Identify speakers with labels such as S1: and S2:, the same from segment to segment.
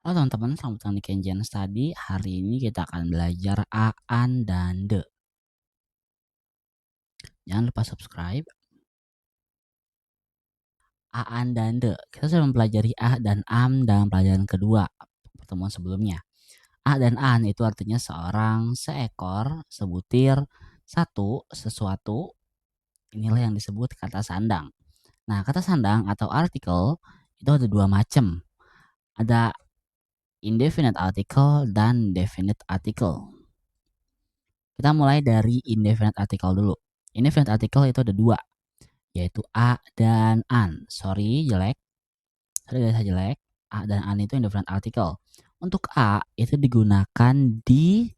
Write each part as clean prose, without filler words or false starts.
S1: Halo teman-teman, selamat datang di Kenjian Study. Hari ini kita akan belajar a, an, dan de. Jangan lupa subscribe. A, an, dan de. Kita sudah mempelajari a dan am dalam pelajaran kedua pertemuan sebelumnya. A dan an itu artinya seorang, seekor, sebutir, satu, sesuatu. Inilah yang disebut kata sandang. Nah, kata sandang atau artikel itu ada dua macam. Ada indefinite article dan definite article. Kita mulai dari indefinite article dulu. Indefinite article itu ada dua, yaitu a dan an. Sorry jelek, saya jelek. A dan an itu indefinite article. Untuk a itu digunakan di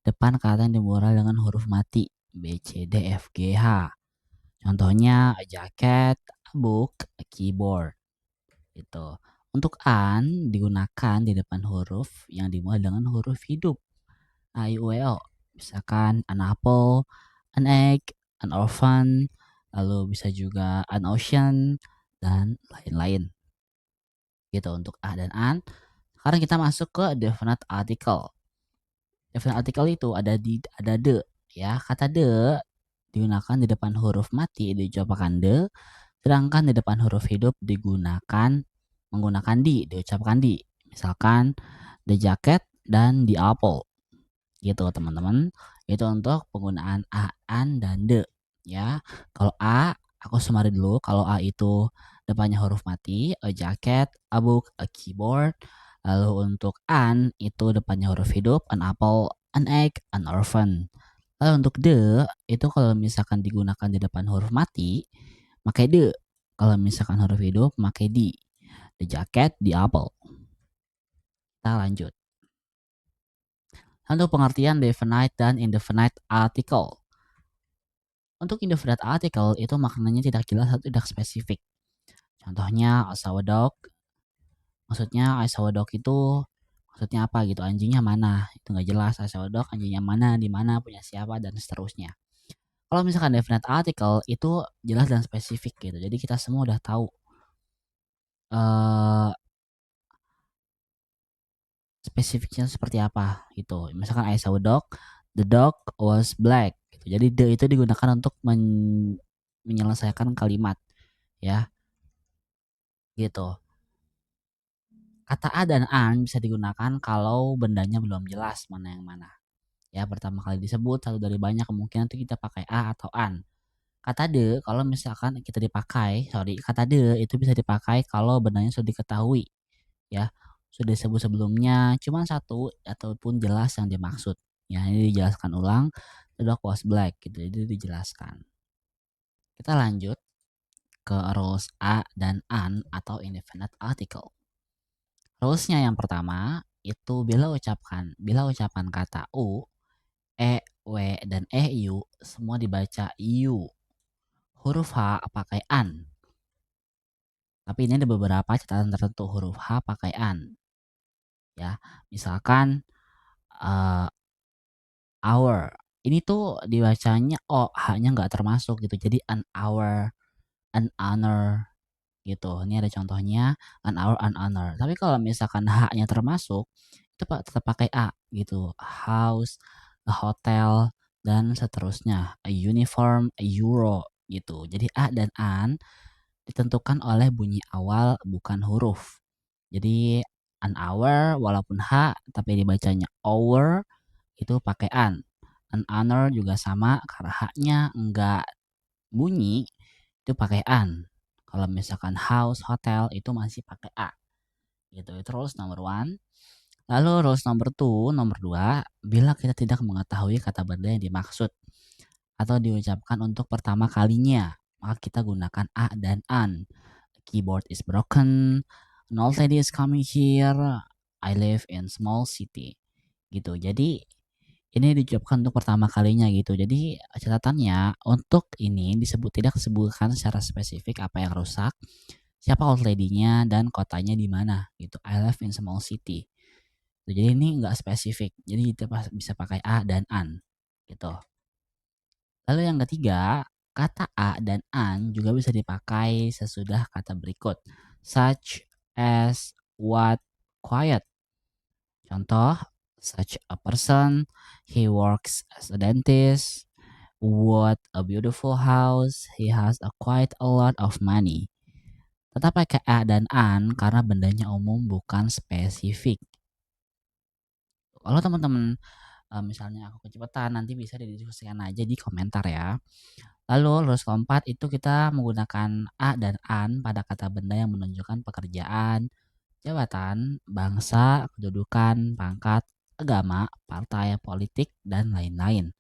S1: depan kata yang dimulai dengan huruf mati. B, C, D, F, G, H. Contohnya a jacket, a book, a keyboard. Itu. Untuk an digunakan di depan huruf yang dimulai dengan huruf hidup. A, I, U, E, O. Misalkan an apple, an egg, an orphan, lalu bisa juga an ocean, dan lain-lain. Gitu untuk a dan an. Sekarang kita masuk ke definite article. Definite article itu ada de, ya. Kata de digunakan di depan huruf mati diucapkan de, sedangkan di depan huruf hidup menggunakan diucapkan di. Misalkan the jacket dan the apple. Gitu teman-teman. Itu untuk penggunaan a, an, dan de, ya. Kalau a, aku summary dulu. Kalau a itu depannya huruf mati, a jacket, a book, a keyboard. Lalu untuk an itu depannya huruf hidup, an apple, an egg, an orphan. Lalu untuk de itu kalau misalkan digunakan di depan huruf mati, pakai de. Kalau misalkan huruf hidup, pakai di. The jacket, the apple. Kita lanjut. Untuk pengertian definite dan indefinite article. Untuk indefinite article itu maknanya tidak jelas atau tidak spesifik. Contohnya I saw a dog. Maksudnya I saw a dog itu maksudnya apa gitu, anjingnya mana, itu nggak jelas. I saw a dog, anjingnya mana, di mana, punya siapa, dan seterusnya. Kalau misalkan definite article itu jelas dan spesifik gitu, jadi kita semua udah tahu spesifiknya seperti apa gitu. Misalkan I saw a dog, the dog was black gitu. Jadi the itu digunakan untuk menyelesaikan kalimat, ya gitu. Kata a dan an bisa digunakan kalau bendanya belum jelas mana yang mana. Ya, pertama kali disebut satu dari banyak kemungkinan itu kita pakai a atau an. Kata de kalau misalkan kata de itu bisa dipakai kalau bendanya sudah diketahui, ya. Sudah disebut sebelumnya cuma satu ataupun jelas yang dimaksud. Ya, ini dijelaskan ulang, the dog was black gitu. Jadi dijelaskan. Kita lanjut ke rules a dan an atau indefinite article. Rulesnya yang pertama itu bila ucapan kata u, e, w, dan eu semua dibaca u. Huruf h pakai an. Tapi ini ada beberapa catatan tertentu, huruf h pakai an. Ya, misalkan hour. Ini tuh dibacanya h-nya nggak termasuk gitu. Jadi an hour, an honor gitu. Ini ada contohnya an hour, an honor. Tapi kalau misalkan h-nya termasuk itu tetap pakai a gitu. House, a hotel, dan seterusnya. A uniform, a euro gitu. Jadi a dan an ditentukan oleh bunyi awal bukan huruf. Jadi an hour walaupun h tapi dibacanya hour itu pakai an. An honor juga sama karena h-nya enggak bunyi itu pakai an. Kalau misalkan house, hotel itu masih pakai a. Gitu. Itu rules number one. Lalu rules nomor 2, bila kita tidak mengetahui kata benda yang dimaksud atau diucapkan untuk pertama kalinya, maka kita gunakan a dan an. Keyboard is broken, an old lady is coming here, I live in small city. Gitu. Jadi ini diucapkan untuk pertama kalinya gitu. Jadi catatannya untuk ini tidak disebutkan secara spesifik apa yang rusak, siapa old lady-nya, dan kotanya di mana gitu. I live in small city. Jadi ini enggak spesifik. Jadi kita bisa pakai a dan an gitu. Lalu yang ketiga, kata a dan an juga bisa dipakai sesudah kata berikut. Such as, what, quiet Contoh, such a person, he works as a dentist. What a beautiful house, he has a quite a lot of money. Tetap pakai a dan an karena bendanya umum bukan spesifik. Kalau teman-teman misalnya aku kecepatan, nanti bisa didiskusikan aja di komentar ya. Lalu rules keempat itu kita menggunakan a dan an pada kata benda yang menunjukkan pekerjaan, jabatan, bangsa, kedudukan, pangkat, agama, partai politik, dan lain-lain.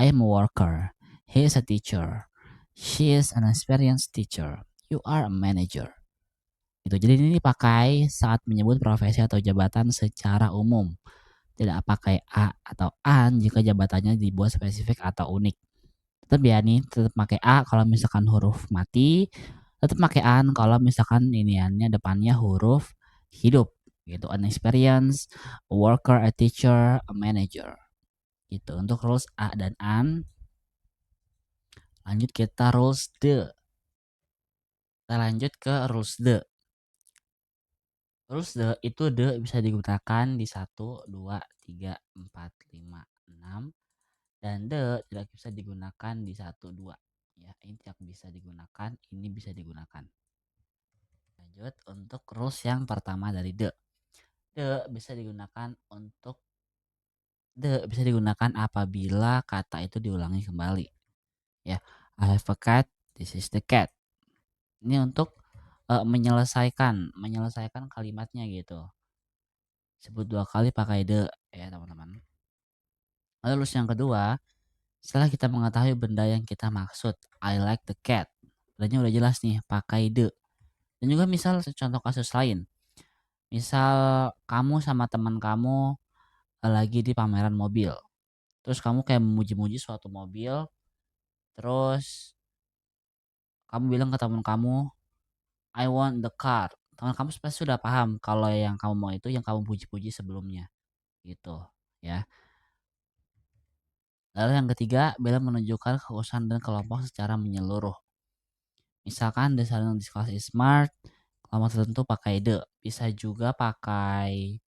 S1: I am a worker. He is a teacher. She is an experienced teacher. You are a manager. Itu jadi ini dipakai saat menyebut profesi atau jabatan secara umum. Tidak pakai a atau an jika jabatannya dibuat spesifik atau unik. Tetap ya nih, tetap pakai a kalau misalkan huruf mati, tetap pakai an kalau misalkan iniannya depannya huruf hidup gitu. An experience, a worker, a teacher, a manager. Gitu. Untuk rules a dan an. Lanjut kita rules the. Kita lanjut ke rules the. Rules the itu the bisa digunakan di 1, 2, 3, 4, 5, 6. Dan the tidak bisa digunakan di 1, 2. Ya, ini tidak bisa digunakan, ini bisa digunakan. Lanjut untuk rules yang pertama dari the. The bisa digunakan apabila kata itu diulangi kembali. Ya, I have a cat, this is the cat. Ini untuk menyelesaikan kalimatnya gitu. Sebut 2 kali pakai the ya, teman-teman. Lalu rules yang kedua, setelah kita mengetahui benda yang kita maksud, I like the cat. Bendanya udah jelas nih, pakai the. Dan juga misal contoh kasus lain. Misal kamu sama teman kamu lagi di pameran mobil. Terus kamu kayak memuji-muji suatu mobil. Terus kamu bilang ke teman kamu, I want the car. Teman kamu pasti sudah paham kalau yang kamu mau itu yang kamu puji-puji sebelumnya. Gitu ya. Lalu yang ketiga, bila menunjukkan kekhususan dan kelompok secara menyeluruh. Misalkan the student this class is smart, kelompok tertentu pakai the. Bisa juga pakai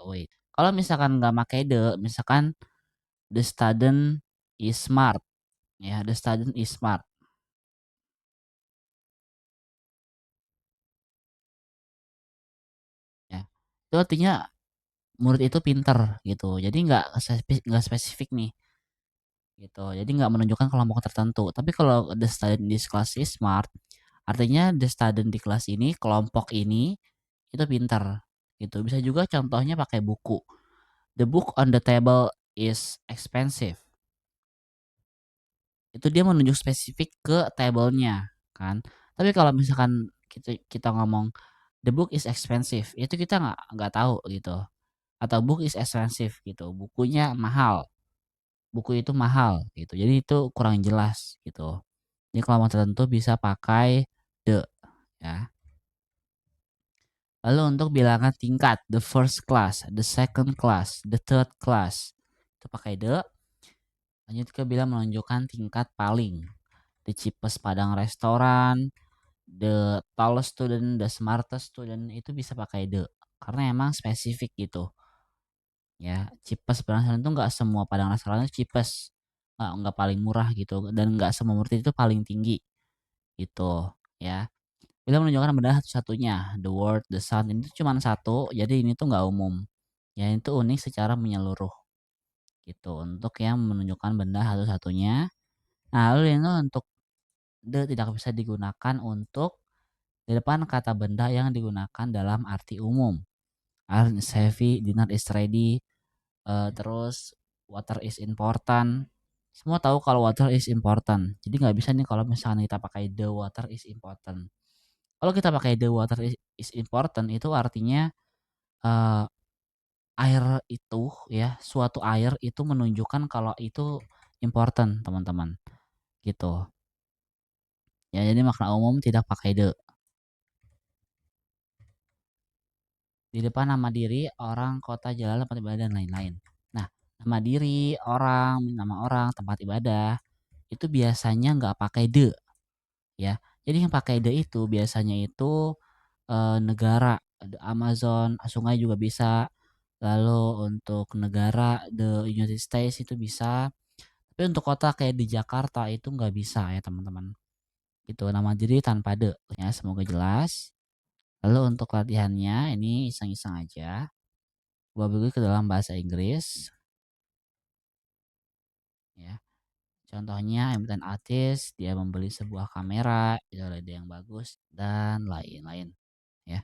S1: wait. Kalau misalkan nggak pakai the, misalkan the student is smart. Ya, the student is smart. Ya. Itu artinya murid itu pinter gitu. Jadi nggak spesifik nih. Gitu. Jadi nggak menunjukkan kelompok tertentu. Tapi kalau the student in this class is smart, artinya the student di kelas ini, kelompok ini itu pinter. Gitu. Bisa juga contohnya pakai buku. The book on the table is expensive. Itu dia menunjuk spesifik ke tabelnya kan. Tapi kalau misalkan kita ngomong the book is expensive, itu kita nggak tahu gitu. Atau book is expensive gitu, bukunya mahal. Buku itu mahal gitu. Jadi itu kurang jelas gitu. Ini kelompok tertentu bisa pakai the ya. Lalu untuk bilangan tingkat, the first class, the second class, the third class, itu pakai the. Lanjut ke bilang menunjukkan tingkat paling. The cheapest padang restoran, the tallest student, the smartest student, itu bisa pakai the. Karena emang spesifik gitu. Ya, cheapest padang restoran itu nggak semua padang restoran itu cheapest. Nggak paling murah gitu. Dan nggak semua murid itu paling tinggi. Gitu ya. Bila menunjukkan benda satu-satunya, the word, the sound, ini tuh cuma satu, jadi ini tuh nggak umum. Ya, itu unik secara menyeluruh. Gitu, untuk yang menunjukkan benda satu-satunya. Nah, lalu ini untuk the tidak bisa digunakan untuk di depan kata benda yang digunakan dalam arti umum. Iron is heavy, dinner is ready, terus water is important. Semua tahu kalau water is important. Jadi nggak bisa nih kalau misalnya kita pakai the water is important. Kalau kita pakai the water is important itu artinya eh, air itu ya, suatu air itu menunjukkan kalau itu important, teman-teman. Gitu. Ya, jadi makna umum tidak pakai the. Di depan nama diri, orang, kota, jalan, tempat ibadah, dan lain-lain. Nah, nama diri, nama orang, tempat ibadah, itu biasanya nggak pakai the, ya. Jadi yang pakai the itu biasanya itu negara, ada Amazon, sungai juga bisa. Lalu untuk negara, the United States itu bisa. Tapi untuk kota kayak di Jakarta itu nggak bisa ya teman-teman. Itu nama diri tanpa de ya, semoga jelas. Lalu untuk latihannya ini iseng-iseng aja. Gua beri ke dalam bahasa Inggris ya. Contohnya emiten artis dia membeli sebuah kamera, LED yang bagus dan lain-lain ya.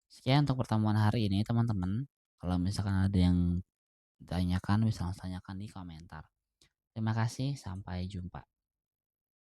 S1: Sekian untuk pertemuan hari ini teman-teman. Kalau misalkan ada yang ditanyakan bisa langsung tanyakan di komentar. Terima kasih, sampai jumpa.